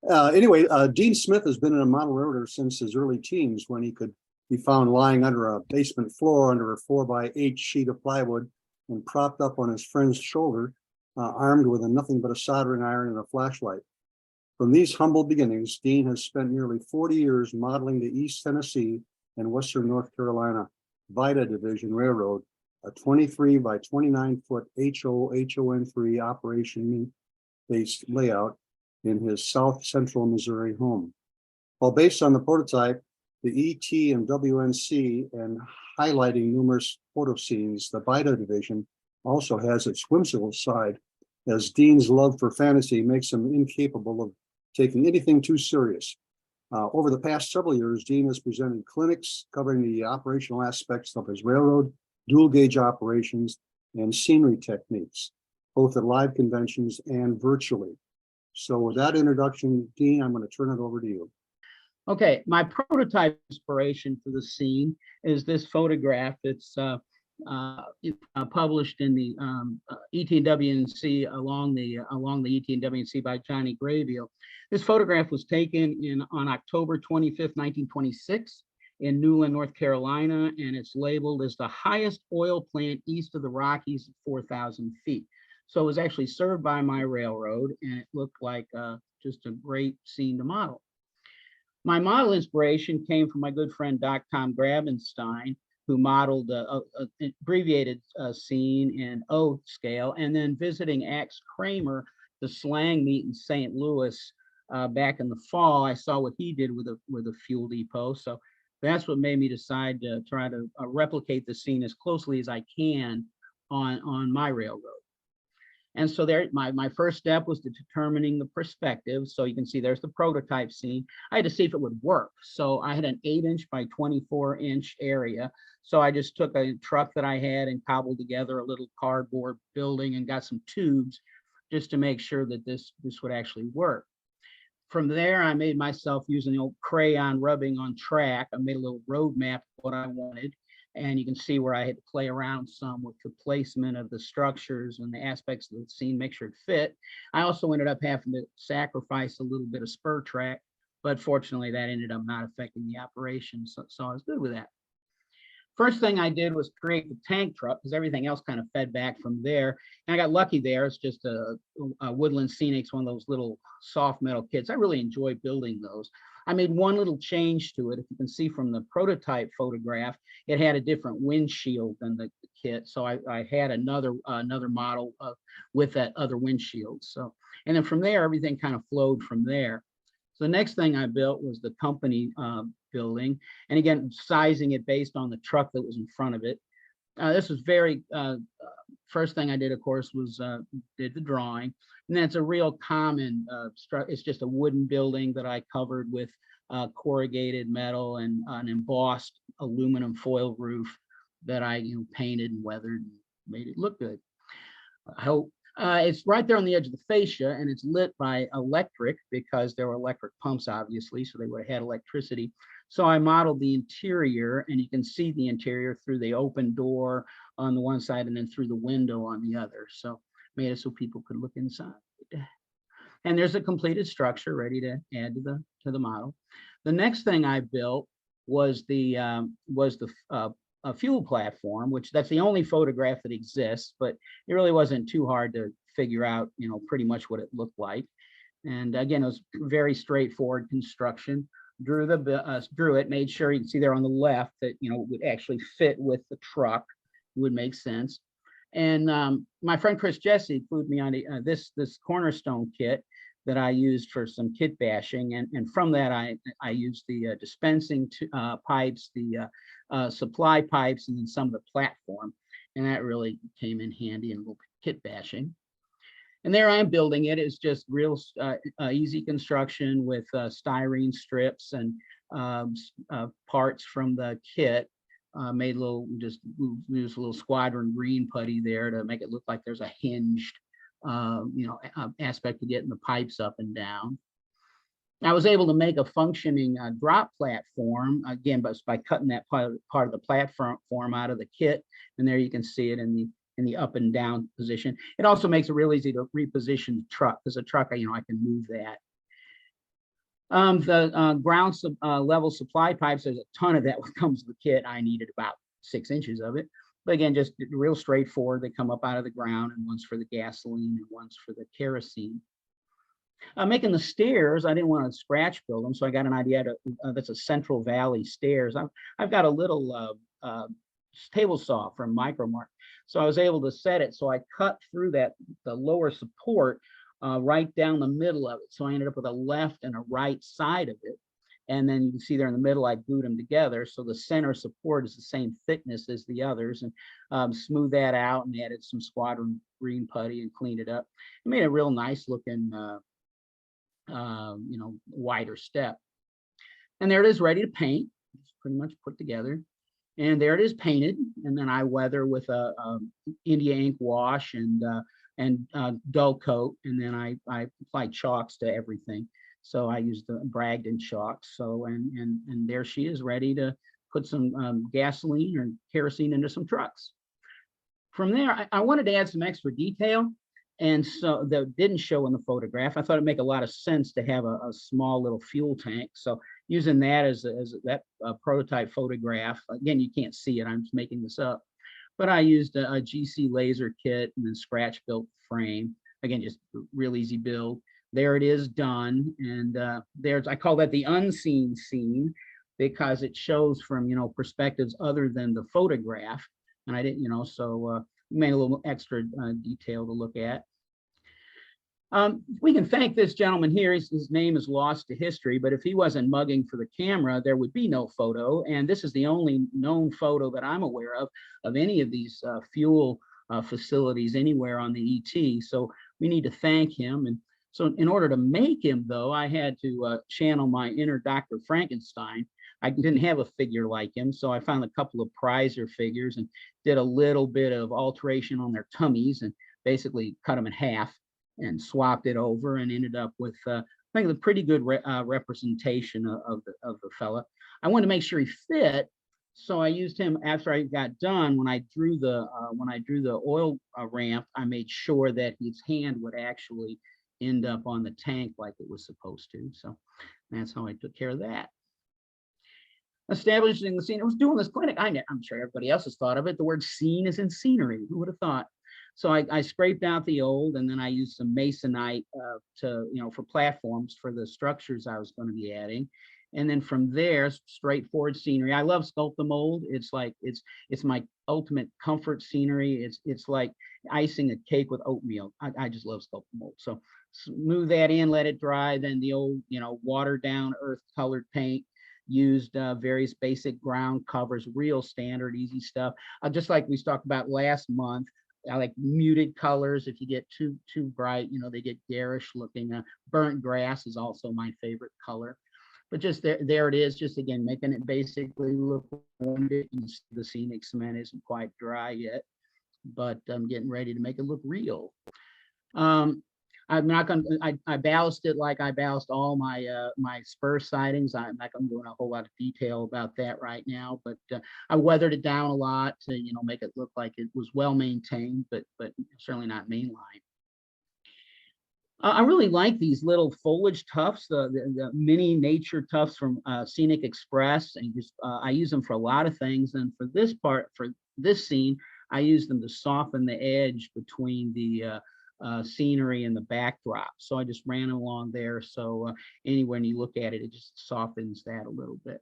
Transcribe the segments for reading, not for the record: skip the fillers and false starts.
Dean Smith has been in a model railroader since his early teens, when he could be found lying under a basement floor under a 4x8 sheet of plywood and propped up on his friend's shoulder, armed with nothing but a soldering iron and a flashlight. From these humble beginnings, Dean has spent nearly 40 years modeling the East Tennessee and Western North Carolina Vida Division Railroad, a 23 by 29 foot HON3 operation-based layout in his South Central Missouri home. While based on the prototype, the ET and WNC, and highlighting numerous photo scenes, the Vida Division also has its whimsical side, as Dean's love for fantasy makes him incapable of taking anything too serious. Over the past several years, Dean has presented clinics covering the operational aspects of his railroad, dual gauge operations, and scenery techniques, both at live conventions and virtually. So with that introduction, Dean, I'm going to turn it over to you. Okay, my prototype inspiration for the scene is this photograph. It's published in the ET&NC along the ET&NC by Johnny Graybill. This photograph was taken on October 25th, 1926 in Newland, North Carolina, and it's labeled as the highest oil plant east of the Rockies at 4,000 feet. So it was actually served by my railroad, and it looked like just a great scene to model. My model inspiration came from my good friend Doc Tom Grabenstein, who modeled an abbreviated scene in O scale, and then visiting Axe Kramer, the slang meet in St. Louis back in the fall. I saw what he did with a fuel depot. So that's what made me decide to try to replicate the scene as closely as I can on my railroad. And so there, my first step was to determining the perspective. So you can see there's the prototype scene. I had to see if it would work. So I had an 8-inch by 24-inch area. So I just took a truck that I had and cobbled together a little cardboard building and got some tubes just to make sure that this would actually work. From there, I made myself using the old crayon rubbing on track. I made a little road map of what I wanted. And you can see where I had to play around some with the placement of the structures and the aspects of the scene, make sure it fit. I also ended up having to sacrifice a little bit of spur track, but fortunately that ended up not affecting the operation. So I was good with that. First thing I did was create the tank truck, because everything else kind of fed back from there. And I got lucky there. It's just a Woodland Scenics, one of those little soft metal kits. I really enjoy building those. I made one little change to it. If you can see from the prototype photograph, it had a different windshield than the kit. So I had another model with that other windshield. So, and then from there, everything kind of flowed from there. So the next thing I built was the company building. And again, sizing it based on the truck that was in front of it. This was very, first thing I did, of course, was did the drawing. And that's a real common, it's just a wooden building that I covered with corrugated metal and an embossed aluminum foil roof that I painted and weathered and made it look good. I hope. It's right there on the edge of the fascia, and it's lit by electric because there were electric pumps, obviously, so they would have had electricity. So I modeled the interior, and you can see the interior through the open door on the one side and then through the window on the other. So made it so people could look inside. And there's a completed structure ready to add to the model. The next thing I built was the fuel platform, which that's the only photograph that exists, but it really wasn't too hard to figure out, pretty much what it looked like. And again, it was very straightforward construction. Drew it, made sure you can see there on the left that it would actually fit with the truck, would make sense. And my friend Chris Jesse flew me on this cornerstone kit that I used for some kit bashing, and from that I used the dispensing pipes, the supply pipes, and then some of the platform, and that really came in handy in a little kit bashing. And there I am building it. It's just real easy construction with styrene strips and parts from the kit. Made just use a little squadron green putty there to make it look like there's a hinged aspect to getting the pipes up and down. I was able to make a functioning drop platform, again, but by cutting that part of the platform out of the kit. And there you can see it in the up and down position. It also makes it real easy to reposition the truck, because a truck, I can move that. The level supply pipes, there's a ton of that what comes with the kit. I needed about 6 inches of it. But again, just real straightforward. They come up out of the ground, and one's for the gasoline and one's for the kerosene. Making the stairs, I didn't want to scratch build them, so I got an idea to, that's a Central Valley stairs. I've got a little table saw from Micromark, so I was able to set it. So I cut through the lower support right down the middle of it. So I ended up with a left and a right side of it. And then you can see there in the middle, I glued them together. So the center support is the same thickness as the others, and smooth that out and added some squadron green putty and cleaned it up. It made a real nice looking, wider step. And there it is, ready to paint. It's pretty much put together. And there it is painted. And then I weather with a India ink wash and dull coat. And then I apply chalks to everything. So I used the Bragdon chalks. So, and there she is, ready to put some gasoline or kerosene into some trucks. From there, I wanted to add some extra detail. And so that didn't show in the photograph. I thought it'd make a lot of sense to have a small little fuel tank. So using that as that prototype photograph, again, you can't see it, I'm just making this up. But I used a GC laser kit and then scratch built frame. Again, just real easy build. There it is done. And I call that the unseen scene, because it shows from, perspectives other than the photograph. And I didn't, so made a little extra detail to look at. We can thank this gentleman here. His name is lost to history, but if he wasn't mugging for the camera, there would be no photo. And this is the only known photo that I'm aware of any of these fuel facilities anywhere on the ET. So we need to thank him. And so in order to make him, though, I had to channel my inner Dr. Frankenstein. I didn't have a figure like him, so I found a couple of prizer figures and did a little bit of alteration on their tummies and basically cut them in half and swapped it over and ended up with, I think, a pretty good representation of the fella. I wanted to make sure he fit, so I used him after I got done. When I drew the oil ramp, I made sure that his hand would actually end up on the tank like it was supposed to. So that's how I took care of that. Establishing the scene. I was doing this clinic. I'm sure everybody else has thought of it. The word scene is in scenery. Who would have thought? So I scraped out the old, and then I used some masonite for platforms for the structures I was going to be adding. And then from there, straightforward scenery. I love Sculptamold. It's like it's my ultimate comfort scenery. It's like icing a cake with oatmeal. I just love Sculptamold. So smooth that in, let it dry. Then the old watered down earth colored paint. Used various basic ground covers, real standard, easy stuff. Just like we talked about last month, I like muted colors. If you get too bright, they get garish looking. Burnt grass is also my favorite color. But just there it is, just again, making it basically look wounded. The scenic cement isn't quite dry yet, but I'm getting ready to make it look real. I'm not going to, I ballast it like I ballast all my my spur sidings. I'm not going to go into a whole lot of detail about that right now, but I weathered it down a lot to, make it look like it was well maintained, but certainly not mainline. I really like these little foliage tufts, the mini nature tufts from Scenic Express, and just I use them for a lot of things. And for this scene, I use them to soften the edge between the scenery and the backdrop. So I just ran along there. So anyway, when you look at it, it just softens that a little bit.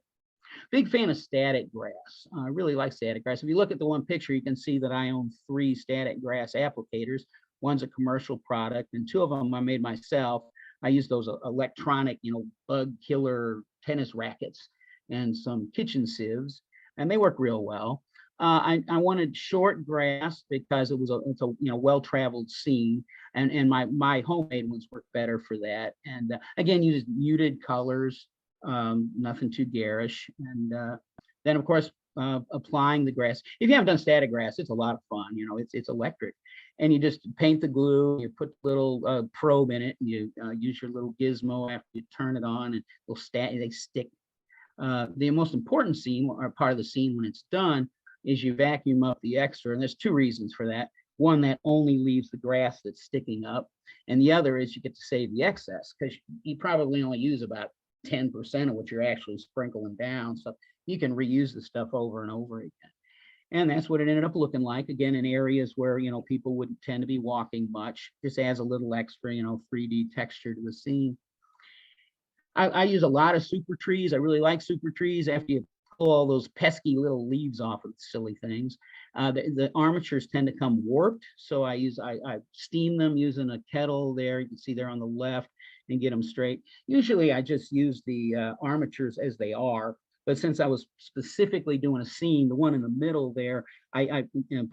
Big fan of static grass. I really like static grass. If you look at the one picture, you can see that I own 3 static grass applicators. One's a commercial product, and 2 of them I made myself. I use those electronic, bug killer tennis rackets and some kitchen sieves, and they work real well. I wanted short grass because it's a well-traveled scene, and my homemade ones work better for that. And again, use muted colors, nothing too garish. And then of course applying the grass. If you haven't done static grass, it's a lot of fun. It's electric, and you just paint the glue. You put a little probe in it, and you use your little gizmo after you turn it on, and they stick. The most important scene, or part of the scene when it's done, is you vacuum up the extra, and there's 2 reasons for that. One, that only leaves the grass that's sticking up, and the other is you get to save the excess, because you probably only use about 10% of what you're actually sprinkling down. So you can reuse the stuff over and over again. And that's what it ended up looking like, again, in areas where, people wouldn't tend to be walking much. Just adds a little extra, 3D texture to the scene. I use a lot of super trees. I really like super trees after you pull all those pesky little leaves off of silly things. The armatures tend to come warped, so I steam them using a kettle there. You can see there on the left, and get them straight. Usually I just use the armatures as they are, but since I was specifically doing a scene, the one in the middle there, I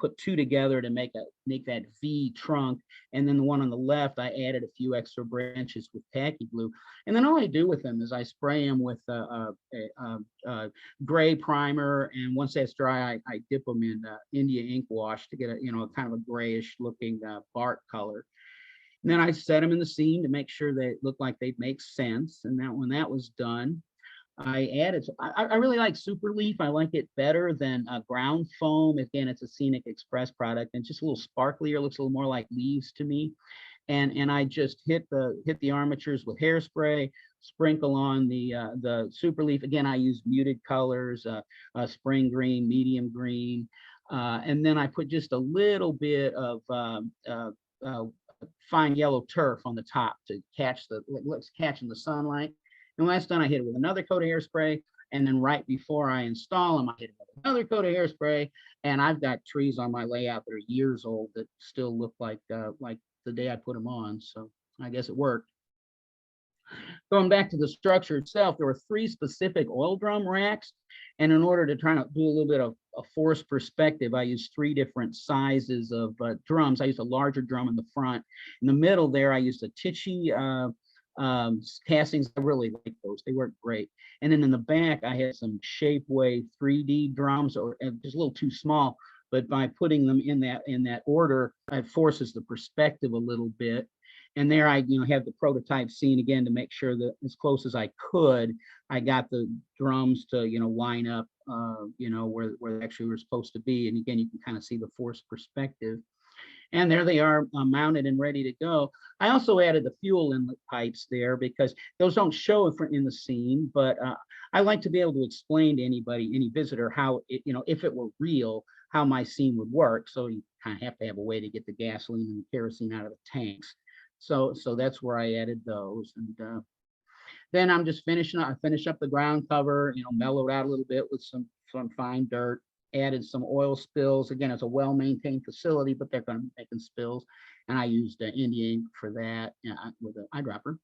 put two together to make that V trunk, and then the one on the left, I added a few extra branches with tacky glue. And then all I do with them is I spray them with a gray primer, and once that's dry, I dip them in India ink wash to get a kind of a grayish looking bark color. And then I set them in the scene to make sure they look like they make sense. And when that was done, I added, I really like super leaf. I like it better than ground foam. Again, it's a Scenic Express product, and just a little sparklier, looks a little more like leaves to me. And I just hit the armatures with hairspray, sprinkle on the super leaf. Again, I use muted colors, spring green, medium green, and then I put just a little bit of fine yellow turf on the top to catch catching the sunlight. And when that's done, I hit it with another coat of hairspray. And then right before I install them, I hit it with another coat of hairspray. And I've got trees on my layout that are years old that still look like the day I put them on. So I guess it worked. Going back to the structure itself, there were 3 specific oil drum racks. And in order to try to do a little bit of a forced perspective, I used 3 different sizes of drums. I used a larger drum in the front. In the middle there, I used a Tichy castings. I really like those. They work great. And then in the back, I had some Shapeways 3D drums, or just a little too small, but by putting them in that order, it forces the perspective a little bit. And there I have the prototype scene again to make sure that as close as I could, I got the drums to line up where they actually were supposed to be. And again, you can kind of see the forced perspective. And there they are, mounted and ready to go. I also added the fuel inlet pipes there because those don't show in the scene, but I like to be able to explain to any visitor how if it were real, how my scene would work. So you kind of have to have a way to get the gasoline and the kerosene out of the tanks. So that's where I added those. And then I'm just finishing up. I finish up the ground cover, mellowed out a little bit with some fine dirt. Added some oil spills. Again, it's a well-maintained facility, but they're going to be making spills. And I used India ink for that with an eyedropper.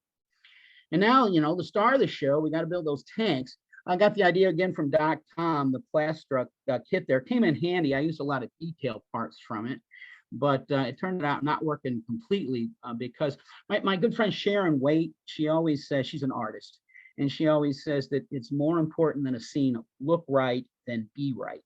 And now, the star of the show, we got to build those tanks. I got the idea again from Doc Tom, the Plastruck kit there. Came in handy. I used a lot of detail parts from it, but it turned out not working completely because my good friend Sharon Waite, she always says, she's an artist, and she always says that it's more important than a scene look right than be right.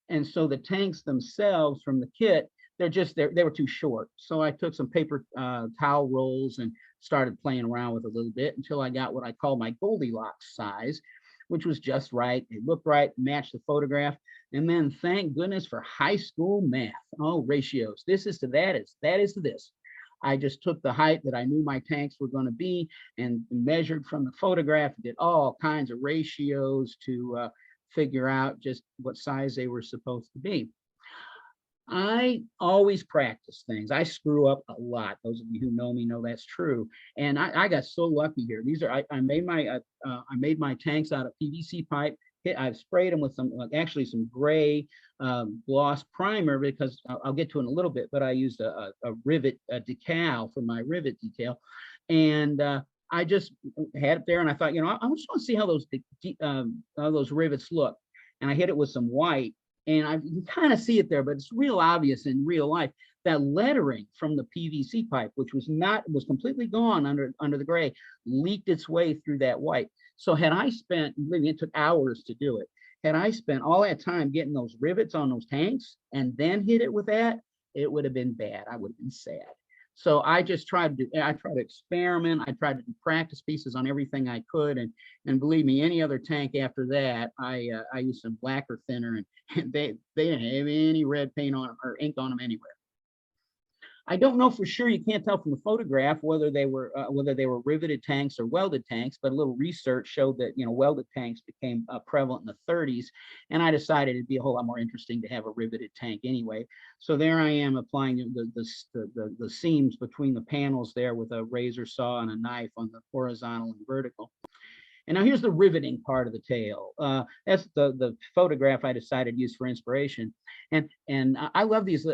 And so the tanks themselves from the kit, they were too short. So I took some paper towel rolls and started playing around with a little bit until I got what I call my Goldilocks size, which was just right. It looked right, matched the photograph. And then thank goodness for high school math. Oh, ratios. This is to that is to this. I just took the height that I knew my tanks were going to be and measured from the photograph, did all kinds of ratios to figure out just what size they were supposed to be. I always practice things. I screw up a lot. Those of you who know me know that's true. And I got so lucky here. These are I made my tanks out of PVC pipe. I've sprayed them with some gray gloss primer because I'll get to it in a little bit. But I used a rivet decal for my rivet detail, and I just had it there, and I thought, I just want to see how those rivets look. And I hit it with some white, and I can kind of see it there, but it's real obvious in real life. That lettering from the PVC pipe, which was completely gone under the gray, leaked its way through that white. So had I spent, it took hours to do it. Had I spent all that time getting those rivets on those tanks and then hit it with that, it would have been bad. I would have been sad. So I just tried to experiment. I tried to do practice pieces on everything I could. And believe me, any other tank after that, I used some blacker thinner, and they didn't have any red paint on them or ink on them anywhere. I don't know for sure. You can't tell from the photograph whether they were riveted tanks or welded tanks, but a little research showed that welded tanks became prevalent in the 30s, and I decided it'd be a whole lot more interesting to have a riveted tank anyway. So there I am applying the seams between the panels there with a razor saw and a knife on the horizontal and vertical. And now here's the riveting part of the tale. That's the photograph I decided to use for inspiration. And I love these.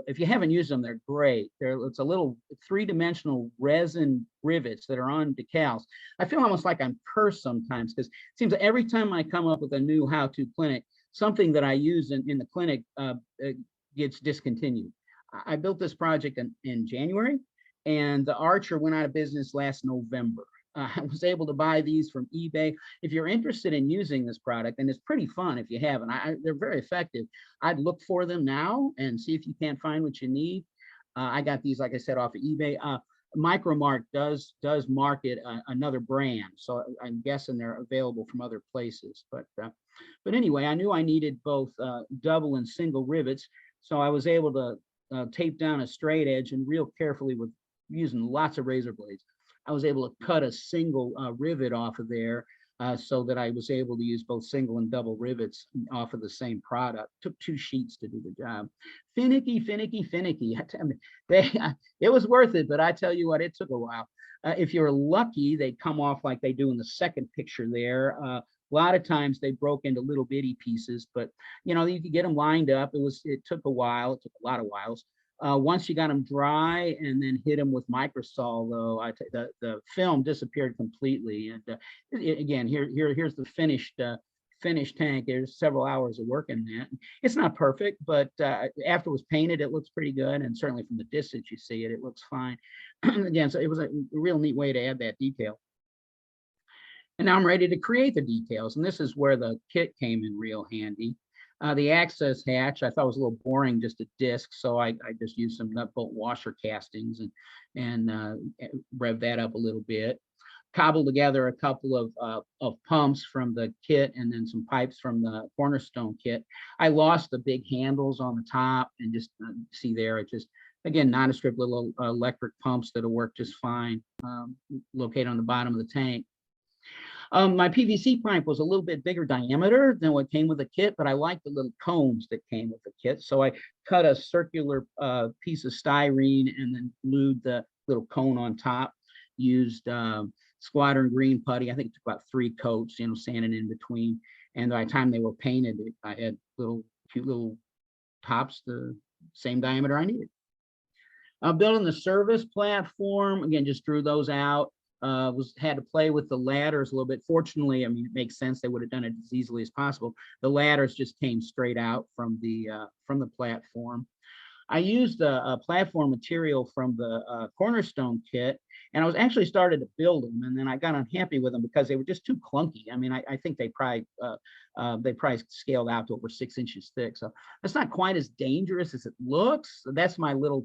If you haven't used them, they're great. It's a little three-dimensional resin rivets that are on decals. I feel almost like I'm cursed sometimes, because it seems that every time I come up with a new how-to clinic, something that I use in the clinic gets discontinued. I built this project in January, and the Archer went out of business last November. I was able to buy these from eBay. If you're interested in using this product, and it's pretty fun if you haven't, they're very effective. I'd look for them now and see if you can't find what you need. I got these, like I said, off of eBay. Micromark does market another brand, so I'm guessing they're available from other places. But anyway, I knew I needed both double and single rivets, so I was able to tape down a straight edge, and real carefully with using lots of razor blades, I was able to cut a single rivet off of there, so that I was able to use both single and double rivets off of the same product. Took 2 sheets to do the job. Finicky. It was worth it, but I tell you what, it took a while. If you're lucky, they come off like they do in the second picture there. A lot of times they broke into little bitty pieces, but you could get them lined up. It took a while. It took a lot of whiles. Once you got them dry and then hit them with microsol, though, the film disappeared completely. And again, here's the finished tank. There's several hours of work in that. It's not perfect, but after it was painted, it looks pretty good. And certainly from the distance you see it, it looks fine. Again, so it was a real neat way to add that detail. And now I'm ready to create the details. And this is where the kit came in real handy. The access hatch I thought was a little boring, just a disc, so I just used some nut bolt washer castings and rev that up a little bit. Cobbled together a couple of pumps from the kit and then some pipes from the Cornerstone kit. I lost the big handles on the top, and just see there, it just, again, non-strip little electric pumps that'll work just fine, located on the bottom of the tank. My PVC pipe was a little bit bigger diameter than what came with the kit, but I liked the little cones that came with the kit. So I cut a circular piece of styrene and then glued the little cone on top, used squadron green putty. I think it took about 3 coats, sanding in between. And by the time they were painted, I had cute little tops the same diameter I needed. Building the service platform, again, just drew those out. Had to play with the ladders a little bit. Fortunately, I mean, it makes sense. They would have done it as easily as possible. The ladders just came straight out from the platform. I used a platform material from the Cornerstone kit, and I was actually started to build them, and then I got unhappy with them because they were just too clunky. I mean, I think they probably scaled out to over 6 inches thick, so it's not quite as dangerous as it looks. That's my little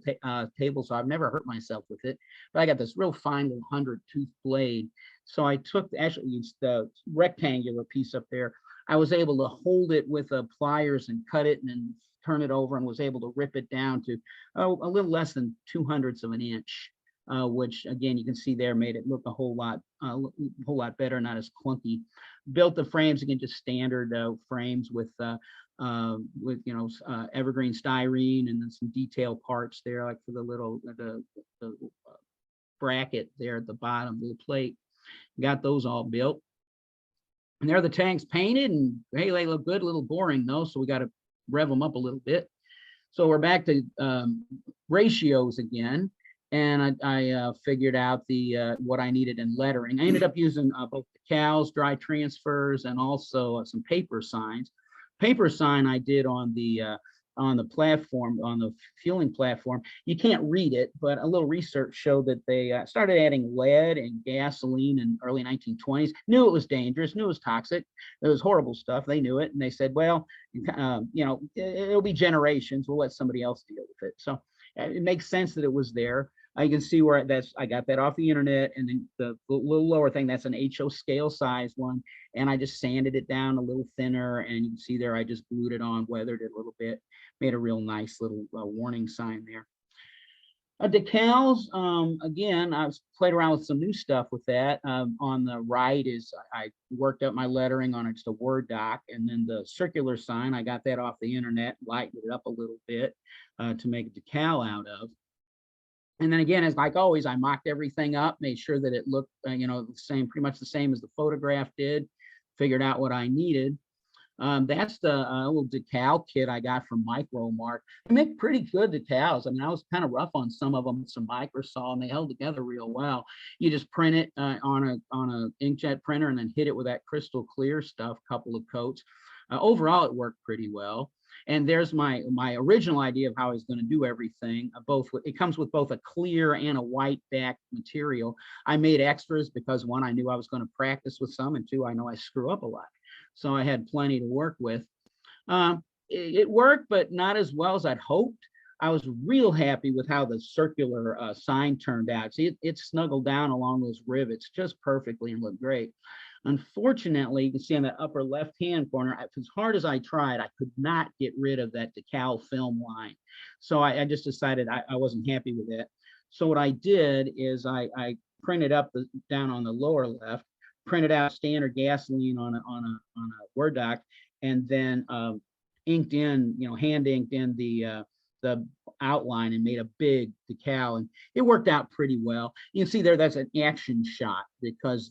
table saw. I've never hurt myself with it, but I got this real fine little 100-tooth blade. So I took the rectangular piece up there. I was able to hold it with pliers and cut it and then turn it over, and was able to rip it down to a little less than 2/100 of an inch, which again, you can see there made it look a whole lot better, not as clunky. Built the frames, again, just standard frames with evergreen styrene, and then some detail parts there, like for the little the bracket there at the bottom of the plate. Got those all built. And there are the tanks painted, and hey, they look good. A little boring though, so we got to rev them up a little bit. So we're back to ratios again, and I figured out what I needed in lettering. I ended up using both decals, dry transfers, and also some paper signs. Paper sign I did on the platform, on the fueling platform. You can't read it, but a little research showed that they started adding lead and gasoline in early 1920s. Knew it was dangerous, knew it was toxic. It was horrible stuff. They knew it, and they said, well, it'll be generations. We'll let somebody else deal with it. So it makes sense that it was there. You can see where I got that off the internet, and then the little lower thing, that's an HO scale size one, and I just sanded it down a little thinner, and you can see there I just glued it on, weathered it a little bit, made a real nice little warning sign there. Decals, again, I was played around with some new stuff with that. On the right is I worked up my lettering on just a Word doc, and then the circular sign, I got that off the internet, lightened it up a little bit to make a decal out of. And then again, as like always, I mocked everything up, made sure that it looked, the same, pretty much the same as the photograph did, figured out what I needed. That's the little decal kit I got from Micro Mark. They make pretty good decals. I mean, I was kind of rough on some of them with some microsaw, and they held together real well. You just print it on a inkjet printer and then hit it with that crystal clear stuff, couple of coats. Overall, it worked pretty well. And there's my original idea of how I was going to do everything. It comes with both a clear and a white back material. I made extras because one, I knew I was going to practice with some, and two, I know I screw up a lot. So I had plenty to work with. It worked, but not as well as I'd hoped. I was real happy with how the circular sign turned out. See, it snuggled down along those rivets just perfectly and looked great. Unfortunately, you can see on the upper left-hand corner, as hard as I tried, I could not get rid of that decal film line. So I just decided I wasn't happy with it. So what I did is I printed up down on the lower left, printed out standard gasoline on a Word doc, and then inked in, hand inked in the outline and made a big decal, and it worked out pretty well. You can see there that's an action shot because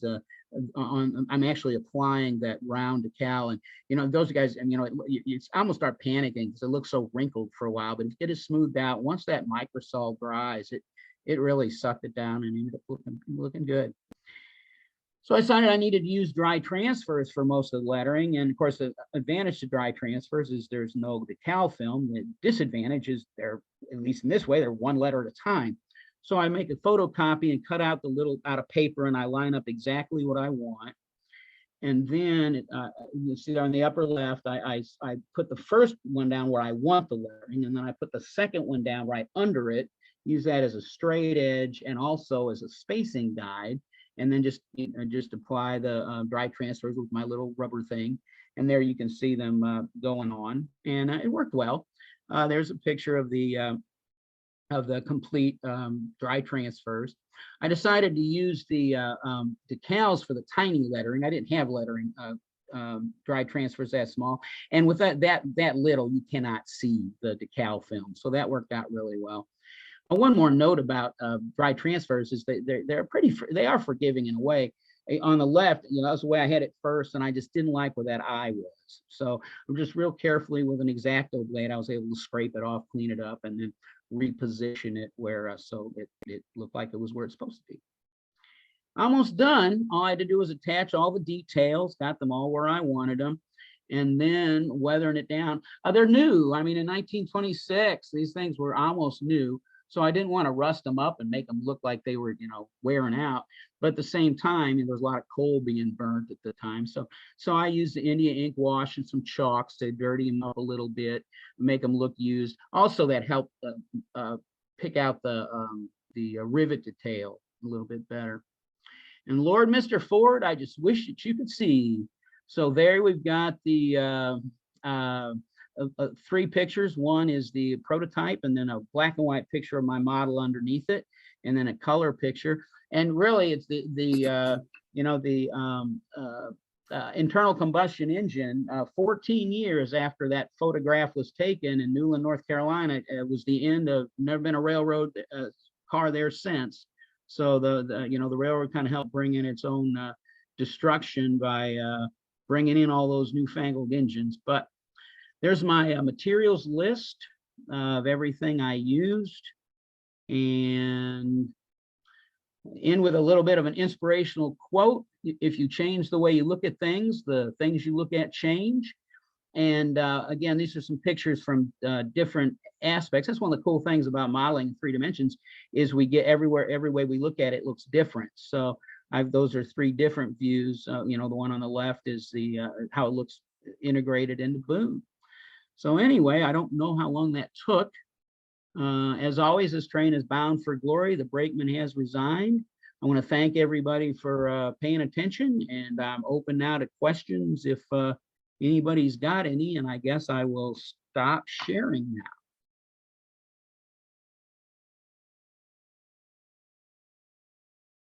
I'm actually applying that round decal, and those guys, and I almost start panicking because it looks so wrinkled for a while, but it is smoothed out. Once that microsol dries, it really sucked it down and ended up looking good. So I decided I needed to use dry transfers for most of the lettering. And of course, the advantage to dry transfers is there's no decal film. The disadvantage is they're, at least in this way, they're one letter at a time. So I make a photocopy and cut out the little out of paper, and I line up exactly what I want. And then you see there on the upper left, I put the first one down where I want the lettering, and then I put the second one down right under it, use that as a straight edge and also as a spacing guide. And then just apply the dry transfers with my little rubber thing. And there you can see them going on, and it worked well. There's a picture of the complete dry transfers. I decided to use the decals for the tiny lettering. I didn't have lettering dry transfers that small, and with that little, you cannot see the decal film. So that worked out really well. One more note about dry transfers is they are forgiving in a way. On the left, that's the way I had it first, and I just didn't like where that eye was. So I'm just real carefully with an X-Acto blade, I was able to scrape it off, clean it up, and then reposition it where so it looked like it was where it's supposed to be. Almost done. All I had to do was attach all the details, got them all where I wanted them, and then weathering it down. They're new. I mean, in 1926, these things were almost new. So I didn't want to rust them up and make them look like they were, wearing out. But at the same time, there was a lot of coal being burnt at the time. So I used the India ink wash and some chalks to dirty them up a little bit, make them look used. Also, that helped pick out the rivet detail a little bit better. And Lord, Mr. Ford, I just wish that you could see. So there we've got the three pictures. One is the prototype, and then a black and white picture of my model underneath it, and then a color picture. And really, it's the internal combustion engine. 14 years after that photograph was taken in Newland, North Carolina, it was the end of. Never been a railroad car there since. So the railroad kind of helped bring in its own destruction by bringing in all those newfangled engines. But there's my materials list of everything I used, and in with a little bit of an inspirational quote. If you change the way you look at things, the things you look at change. And again, these are some pictures from different aspects. That's one of the cool things about modeling in 3 dimensions is we get every way we look at it looks different. So those are 3 different views. The one on the left is the how it looks integrated into Boone. So anyway, I don't know how long that took. As always, this train is bound for glory. The brakeman has resigned. I want to thank everybody for paying attention, and I'm open now to questions if anybody's got any, and I guess I will stop sharing now.